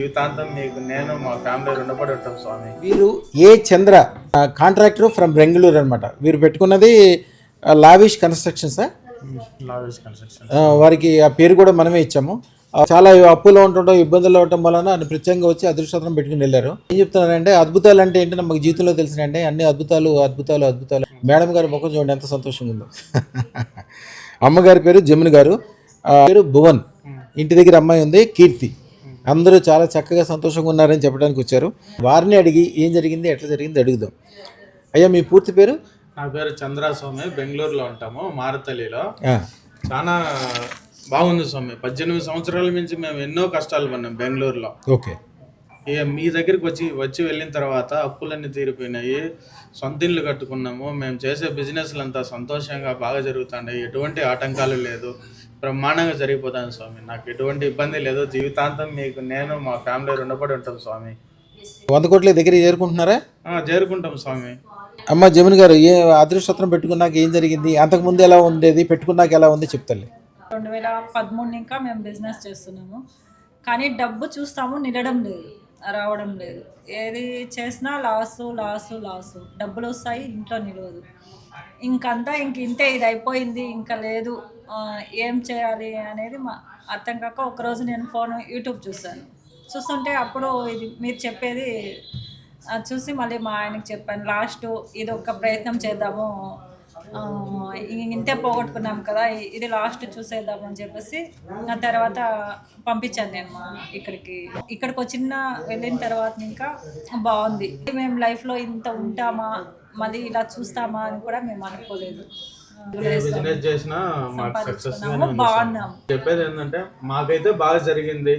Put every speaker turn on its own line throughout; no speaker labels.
జీవితాంతం మీకు నేను మా ఫ్యామిలీ రుణపడి ఉంటాం స్వామి.
వీరు ఏ చంద్ర కాంట్రాక్టర్ ఫ్రమ్ బెంగళూరు అనమాట. వీరు పెట్టుకున్నది లావిష్ కన్స్ట్రక్షన్స్.
Lavish construction.
వారికి ఆ పేరు కూడా మనమే ఇచ్చాము. చాలా అప్పులో ఉండటం, ఇబ్బందుల్లో ఉండటం వలన ఆయన ప్రత్యేకంగా వచ్చి అదృష్టం పెట్టుకుని వెళ్ళారు. ఏం చెప్తున్నారంటే అద్భుతాలు అంటే ఏంటంటే మాకు జీవితంలో తెలిసినంటే అన్ని అద్భుతాలు అద్భుతాలు అద్భుతాలు. మేడం గారి ముఖం చూడండి ఎంత సంతోషంగా ఉందో. అమ్మగారి పేరు జమున గారు, పేరు భువన్. ఇంటి దగ్గర అమ్మాయి ఉంది కీర్తి. అందరూ చాలా చక్కగా సంతోషంగా ఉన్నారని చెప్పడానికి వచ్చారు. వారిని అడిగి ఏం జరిగింది ఎట్లా జరిగింది అడుగుదాం. అయ్యా మీ పూర్తి పేరు?
నా పేరు చంద్రస్వామి, బెంగళూరులో ఉంటాము, మారతల్లిలో. చాలా బాగుంది స్వామి. 18 సంవత్సరాల నుంచి మేము ఎన్నో కష్టాలు పడినాం బెంగళూరులో.
ఓకే.
ఇక మీ దగ్గరికి వచ్చి వెళ్ళిన తర్వాత అప్పులన్నీ తీరిపోయినాయి, సొంత ఇల్లు కట్టుకున్నాము. మేము చేసే బిజినెస్లు అంతా సంతోషంగా బాగా జరుగుతున్నాయి, ఎటువంటి ఆటంకాలు లేదు, బ్రహ్మాండంగా జరిగిపోతాను స్వామి. నాకు ఎటువంటి ఇబ్బంది లేదు. జీవితాంతం మీకు నేను మా ఫ్యామిలీ రుణపడి ఉంటాం స్వామి.
100 కోట్ల దగ్గర చేరుకుంటున్నారా?
చేరుకుంటాం స్వామి.
అమ్మ జమున గారు, ఏ అదృష్టం పెట్టుకున్నాక ఏం జరిగింది, అంతకుముందు ఎలా ఉండేది, పెట్టుకున్నాక ఎలా ఉంది చెప్తాలే.
2013 ఇంకా మేము బిజినెస్ చేస్తున్నాము, కానీ డబ్బు చూస్తాము నిలడం లేదు, రావడం లేదు. ఏది చేసినా లాసు లాసు లాసు. డబ్బులు వస్తాయి, ఇంట్లో నిలవదు. ఇంకంతా ఇంతే, ఇది అయిపోయింది, ఇంకా లేదు, ఏం చేయాలి అనేది అర్థం కాక ఒకరోజు నేను యూట్యూబ్ చూస్తుంటే అప్పుడు ఇది మీరు చెప్పేది చూసి మళ్ళీ మా ఆయనకి చెప్పాను. లాస్ట్ ఇది ఒక ప్రయత్నం చేద్దాము, ఇంతే పోగొట్టుకున్నాం కదా, ఇది లాస్ట్ చూసేద్దాము అని చెప్పేసి ఆ తర్వాత పంపించాను నేను ఇక్కడికి వెళ్ళిన తర్వాత ఇంకా బాగుంది. మేము లైఫ్లో ఇంత ఉంటామా, మళ్ళీ ఇలా చూస్తామా అని కూడా మేము అనుకోలేదు.
బిజినెస్ చేసినా మాకు సక్సెస్
బాగున్నాం.
చెప్పేది ఏంటంటే మాకైతే బాగా జరిగింది.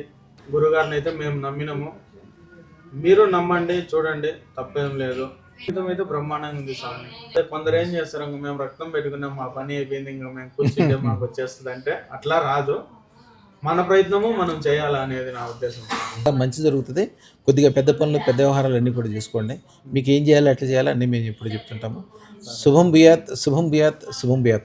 గురుగారిని అయితే మేము నమ్మినాము, మీరు నమ్మండి, చూడండి, తప్పేం లేదు. జీవితం అయితే బ్రహ్మాండంగా ఉంది స్వామి. కొందరు ఏం చేస్తారు, మేము రక్తం పెట్టుకున్నాం, మా పని అయిపోయింది, ఇంకా మేము కూర్చుంటే మాకు వచ్చేస్తుంది అంటే అట్లా రాదు. మన ప్రయత్నము మనం చేయాలా అనేది నా ఉద్దేశం.
మంచి జరుగుతుంది. కొద్దిగా పెద్ద పనులు, పెద్ద వ్యవహారాలు అన్నీ కూడా చేసుకోండి. మీకు ఏం చేయాలో ఎట్లా చేయాలో అన్నీ మేము ఎప్పుడు చెప్తుంటాము. శుభం బియాత్, శుభం బియాత్, శుభం బియాత్.